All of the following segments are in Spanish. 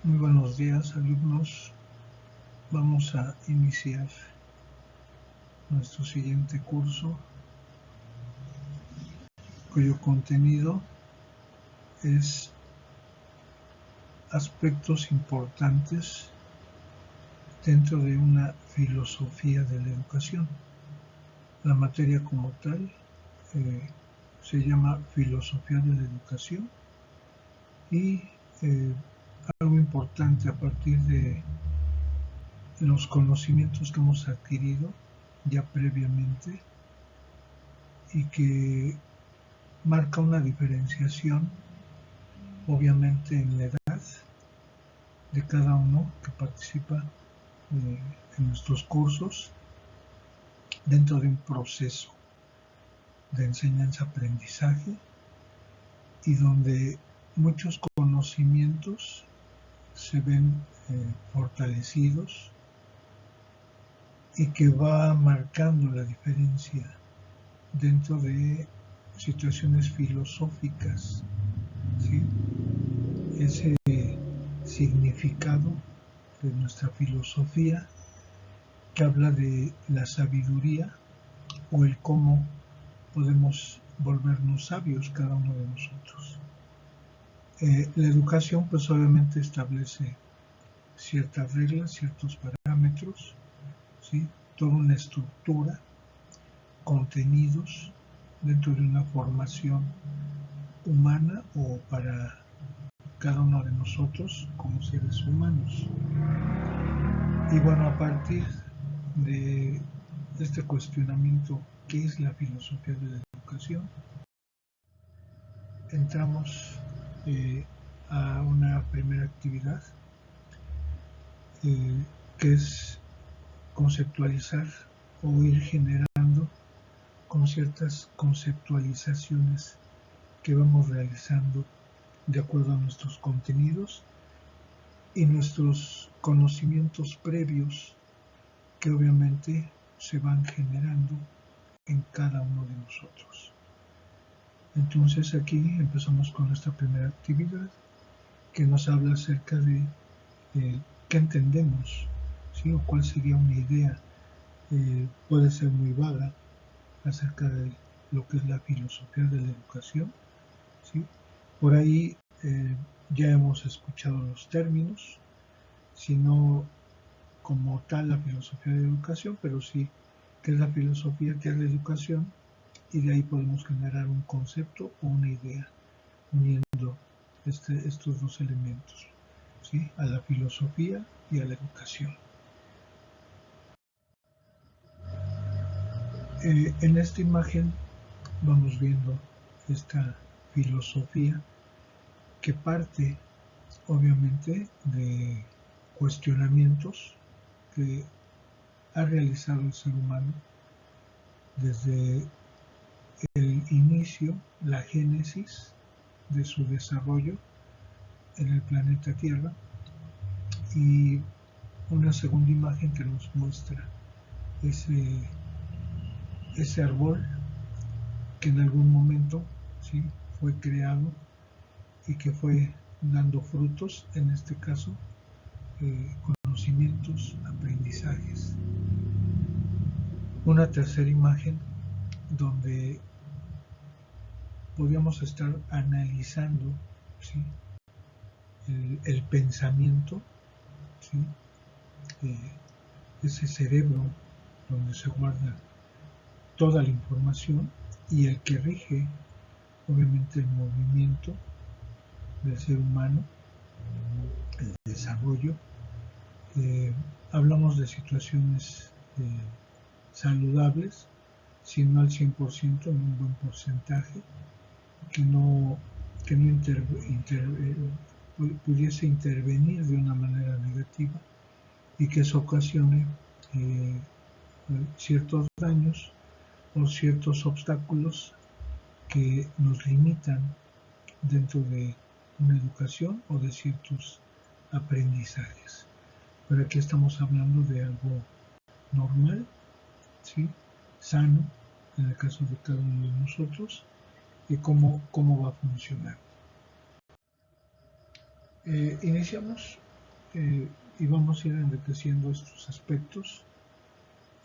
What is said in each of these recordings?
Muy buenos días, alumnos. Vamos a iniciar nuestro siguiente curso, cuyo contenido es aspectos importantes dentro de una filosofía de la educación. La materia como tal se llama filosofía de la educación y algo importante a partir de los conocimientos que hemos adquirido ya previamente y que marca una diferenciación obviamente en la edad de cada uno que participa en nuestros cursos dentro de un proceso de enseñanza-aprendizaje y donde muchos conocimientos se ven fortalecidos y que va marcando la diferencia dentro de situaciones filosóficas, ¿sí? Ese significado de nuestra filosofía que habla de la sabiduría o el cómo podemos volvernos sabios cada uno de nosotros. La educación pues obviamente establece ciertas reglas, ciertos parámetros, ¿sí? Toda una estructura, contenidos dentro de una formación humana o para cada uno de nosotros como seres humanos. Y bueno, a partir de este cuestionamiento, ¿qué es la filosofía de la educación? Entramos a una primera actividad que es conceptualizar o ir generando con ciertas conceptualizaciones que vamos realizando de acuerdo a nuestros contenidos y nuestros conocimientos previos que obviamente se van generando en cada uno de nosotros. Entonces aquí empezamos con esta primera actividad que nos habla acerca de qué entendemos, ¿sí? O cuál sería una idea, puede ser muy vaga acerca de lo que es la filosofía de la educación, ¿sí? Por ahí ya hemos escuchado los términos, si no como tal la filosofía de la educación, pero sí qué es la filosofía, qué es la educación, y de ahí podemos generar un concepto o una idea uniendo estos dos elementos, ¿sí? A la filosofía y a la educación. En esta imagen vamos viendo esta filosofía que parte obviamente de cuestionamientos que ha realizado el ser humano desde el inicio, la génesis de su desarrollo en el planeta Tierra, y una segunda imagen que nos muestra ese árbol que en algún momento, ¿sí?, fue creado y que fue dando frutos, en este caso conocimientos, aprendizajes. Una tercera imagen donde podríamos estar analizando, ¿sí?, el pensamiento, ¿sí?, ese cerebro donde se guarda toda la información y el que rige obviamente el movimiento del ser humano, el desarrollo. Hablamos de situaciones saludables, si no al 100%, en un buen porcentaje, que no pudiese intervenir de una manera negativa y que eso ocasione ciertos daños o ciertos obstáculos que nos limitan dentro de una educación o de ciertos aprendizajes. Pero aquí estamos hablando de algo normal, ¿sí?, sano, en el caso de cada uno de nosotros, y cómo va a funcionar. Iniciamos y vamos a ir enriqueciendo estos aspectos.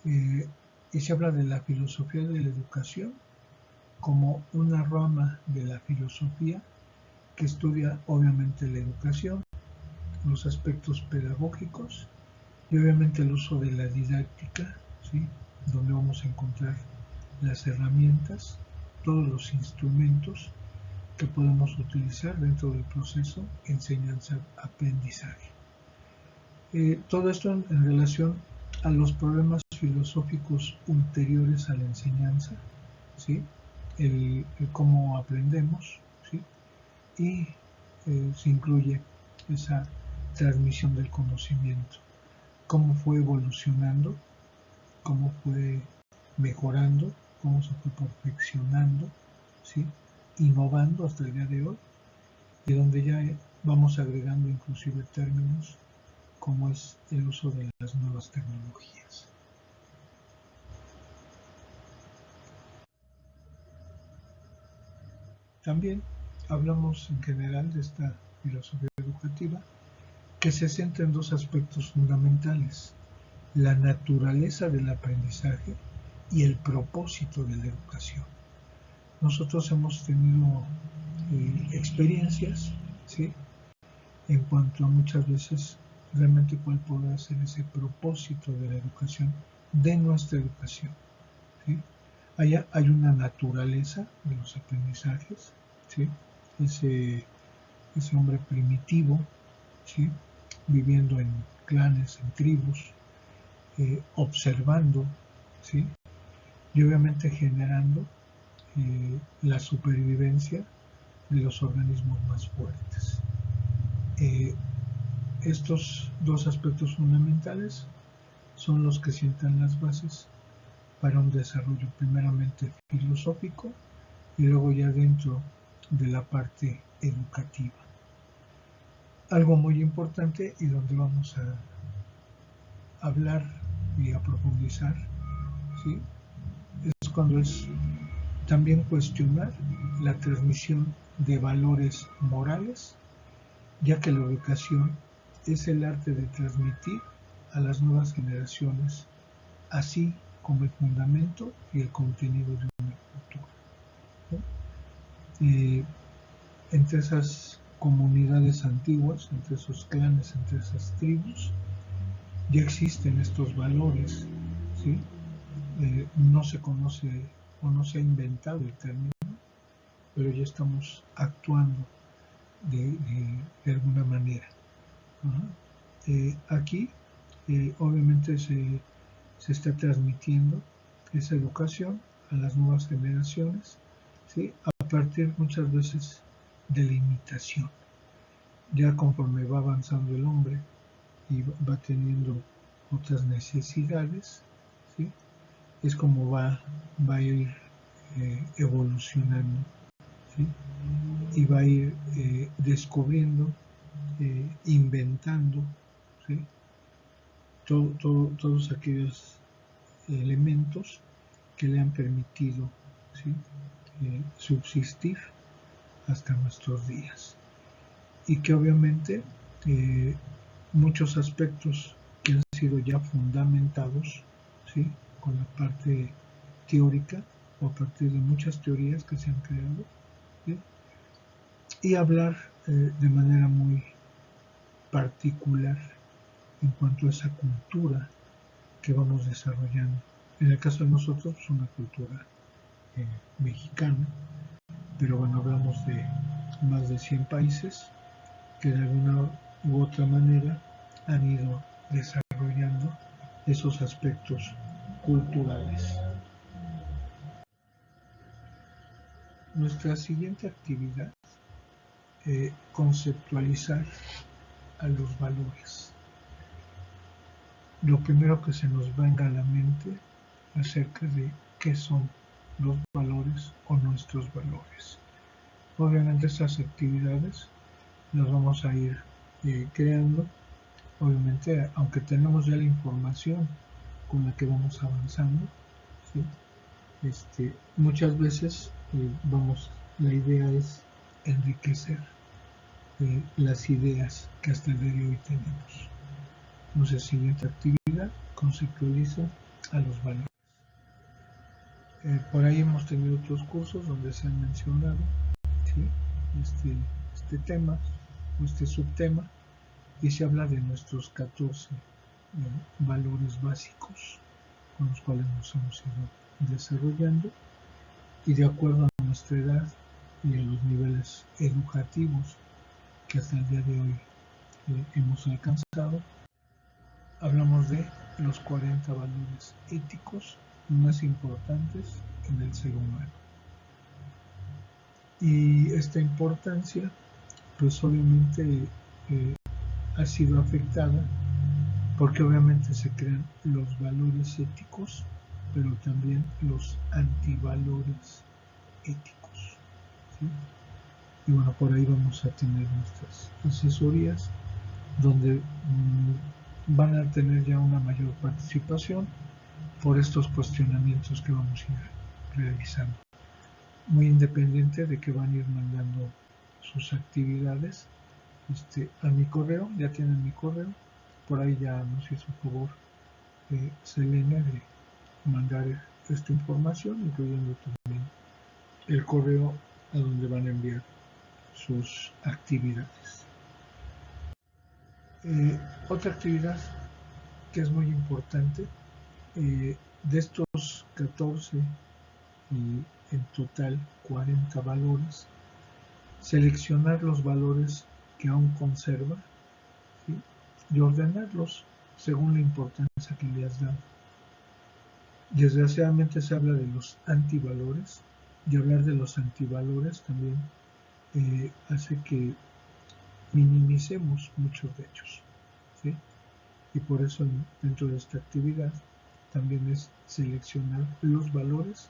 Y se habla de la filosofía de la educación como una rama de la filosofía que estudia obviamente la educación, los aspectos pedagógicos y obviamente el uso de la didáctica, ¿sí? Donde vamos a encontrar las herramientas, todos los instrumentos que podemos utilizar dentro del proceso enseñanza-aprendizaje. Todo esto en relación a los problemas filosóficos ulteriores a la enseñanza, ¿sí? el cómo aprendemos, ¿sí? Y se incluye esa transmisión del conocimiento, cómo fue evolucionando, cómo fue mejorando, cómo se fue perfeccionando, ¿sí? Innovando hasta el día de hoy, y donde ya vamos agregando inclusive términos como es el uso de las nuevas tecnologías. También hablamos en general de esta filosofía educativa que se centra en dos aspectos fundamentales: la naturaleza del aprendizaje y el propósito de la educación. Nosotros hemos tenido experiencias, ¿sí? En cuanto a muchas veces realmente cuál podrá ser ese propósito de la educación, de nuestra educación, ¿sí? Allá hay una naturaleza de los aprendizajes, ¿sí? Ese hombre primitivo, ¿sí? Viviendo en clanes, en tribus, observando, ¿sí? Y obviamente generando la supervivencia de los organismos más fuertes. Estos dos aspectos fundamentales son los que sientan las bases para un desarrollo primeramente filosófico y luego ya dentro de la parte educativa. Algo muy importante y donde vamos a hablar y a profundizar, ¿sí? Es cuando es también cuestionar la transmisión de valores morales, ya que la educación es el arte de transmitir a las nuevas generaciones, así como el fundamento y el contenido de una cultura, ¿no? Entre esas comunidades antiguas, entre esos clanes, entre esas tribus, ya existen estos valores, ¿sí? No se conoce o no se ha inventado el término, pero ya estamos actuando de alguna manera. Aquí obviamente se está transmitiendo esa educación a las nuevas generaciones, ¿sí? A partir muchas veces de la imitación. Ya conforme va avanzando el hombre y va teniendo otras necesidades, ¿sí? Es como va a ir evolucionando, ¿sí? Y va a ir descubriendo, inventando, ¿sí? Todos aquellos elementos que le han permitido, ¿sí? Subsistir hasta nuestros días, y que obviamente muchos aspectos que han sido ya fundamentados, ¿sí? Con la parte teórica o a partir de muchas teorías que se han creado, ¿sí? Y hablar de manera muy particular en cuanto a esa cultura que vamos desarrollando. En el caso de nosotros, una cultura mexicana, pero bueno, hablamos de más de 100 países que de alguna u otra manera han ido desarrollando esos aspectos culturales. Nuestra siguiente actividad, conceptualizar a los valores. Lo primero que se nos venga a la mente acerca de qué son los valores o nuestros valores. Obviamente estas actividades las vamos a ir creando, obviamente, aunque tenemos ya la información con la que vamos avanzando, ¿sí? Muchas veces la idea es enriquecer las ideas que hasta el día de hoy tenemos. Entonces, siguiente actividad, conceptualiza a los valores. Por ahí hemos tenido otros cursos donde se han mencionado, ¿sí?, este tema o este subtema, y se habla de nuestros 14 valores básicos con los cuales nos hemos ido desarrollando, y de acuerdo a nuestra edad y a los niveles educativos que hasta el día de hoy hemos alcanzado, hablamos de los 40 valores éticos más importantes en el ser humano. Y esta importancia, pues obviamente ha sido afectada porque obviamente se crean los valores éticos, pero también los antivalores éticos, ¿sí? Y bueno, por ahí vamos a tener nuestras asesorías donde van a tener ya una mayor participación por estos cuestionamientos que vamos a ir realizando. Muy independiente de que van a ir mandando sus actividades a mi correo, ya tienen mi correo, por ahí ya nos hizo favor Selena de mandar esta información, incluyendo también el correo a donde van a enviar sus actividades. Otra actividad que es muy importante, de estos 14 y en total 40 valores, seleccionar los valores que aún conserva, ¿sí?, y ordenarlos según la importancia que le has dado. Desgraciadamente se habla de los antivalores, y hablar de los antivalores también hace que minimicemos muchos de ellos, ¿sí? Y por eso dentro de esta actividad también es seleccionar los valores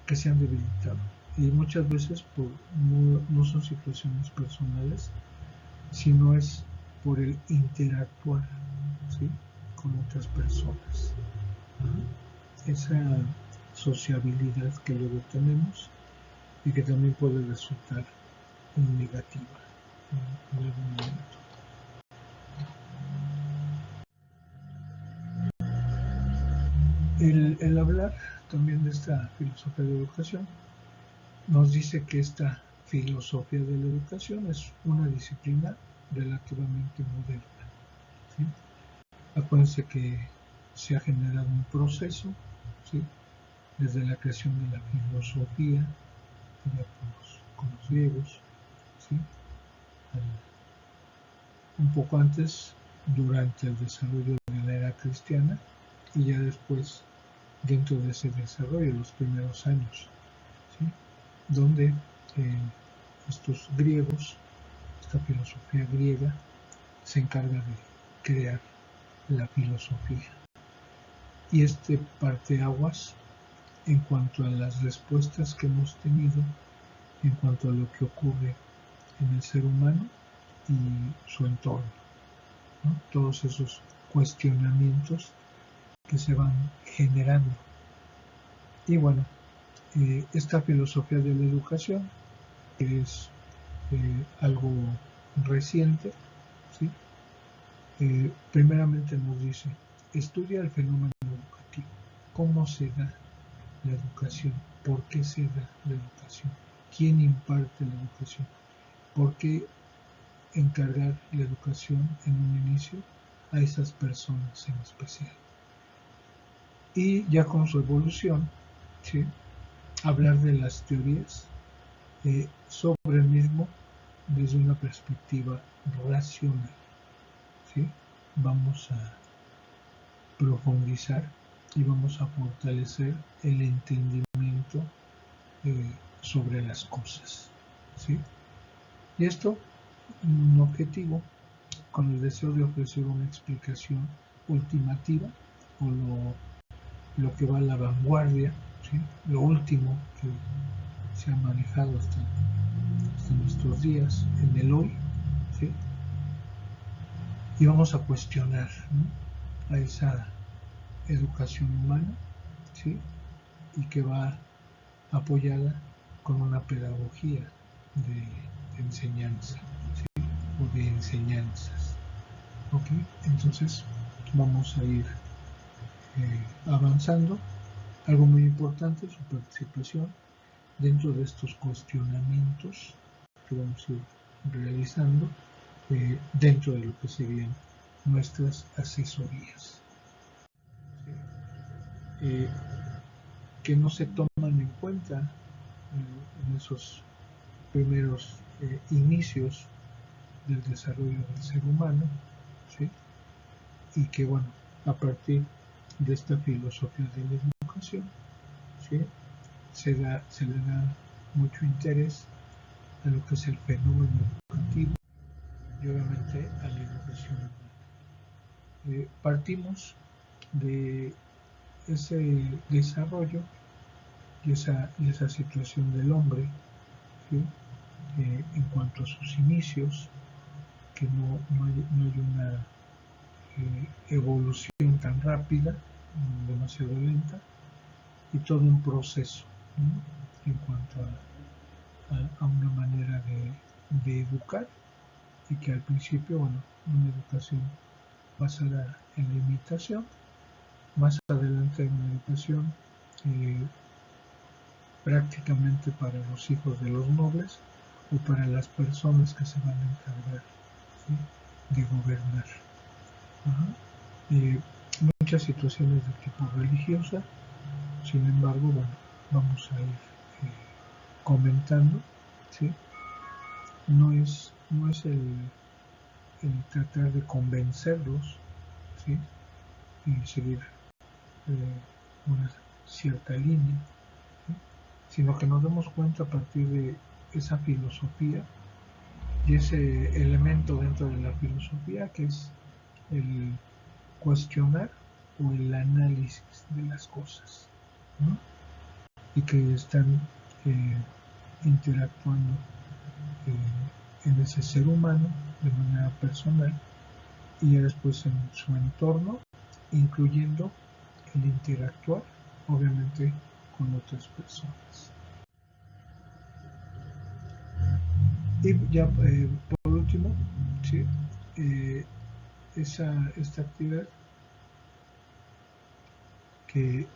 que se han debilitado, y muchas veces no son situaciones personales, sino es por el interactuar, ¿sí?, con otras personas. Esa sociabilidad que luego tenemos y que también puede resultar negativa en algún momento. El hablar también de esta filosofía de educación nos dice que esta filosofía de la educación es una disciplina relativamente moderna, ¿sí? Acuérdense que se ha generado un proceso, ¿sí?, desde la creación de la filosofía, ya con los griegos, ¿sí?, un poco antes, durante el desarrollo de la era cristiana, y ya después dentro de ese desarrollo, los primeros años, ¿sí?, donde estos griegos, esta filosofía griega, se encarga de crear la filosofía. Y parteaguas en cuanto a las respuestas que hemos tenido, en cuanto a lo que ocurre en el ser humano y su entorno, ¿no? Todos esos cuestionamientos que se van generando. Y bueno, esta filosofía de la educación, que es algo reciente, ¿sí?, primeramente nos dice, estudia el fenómeno educativo, cómo se da la educación, por qué se da la educación, quién imparte la educación, por qué encargar la educación en un inicio a esas personas en especial. Y ya con su evolución, ¿sí?, hablar de las teorías sobre el mismo desde una perspectiva racional, ¿sí? Vamos a profundizar y vamos a fortalecer el entendimiento sobre las cosas, ¿sí? Y esto, un objetivo con el deseo de ofrecer una explicación ultimativa, o lo que va a la vanguardia, ¿sí?, lo último que se ha manejado hasta nuestros días, en el hoy, ¿sí?, y vamos a cuestionar, ¿no?, a esa educación humana, ¿sí?, y que va apoyada con una pedagogía de enseñanza, ¿sí? o de enseñanzas. ¿Ok? Entonces vamos a ir avanzando. Algo muy importante, su participación dentro de estos cuestionamientos que vamos a ir realizando dentro de lo que serían nuestras asesorías. Que no se toman en cuenta en esos primeros inicios del desarrollo del ser humano, ¿sí? Y que bueno, a partir de esta filosofía de la educación, ¿sí? se le da mucho interés a lo que es el fenómeno educativo y obviamente a la educación humana. Partimos de ese desarrollo y esa situación del hombre, ¿sí? En cuanto a sus inicios, que no hay una evolución tan rápida, demasiado lenta, y todo un proceso, ¿no? En cuanto a una manera de educar, y que al principio, bueno, una educación basada en la imitación, más adelante una educación prácticamente para los hijos de los nobles o para las personas que se van a encargar, ¿sí? de gobernar. Muchas situaciones de tipo religiosa, sin embargo, bueno, vamos a ir comentando, ¿sí? No es el tratar de convencerlos, ¿sí? Y seguir una cierta línea, ¿sí? Sino que nos demos cuenta a partir de esa filosofía y ese elemento dentro de la filosofía que es el cuestionar o el análisis de las cosas, ¿no? Y que están interactuando en ese ser humano de manera personal y después en su entorno, incluyendo el interactuar obviamente con otras personas. Y ya por último, ¿sí? Esta actividad que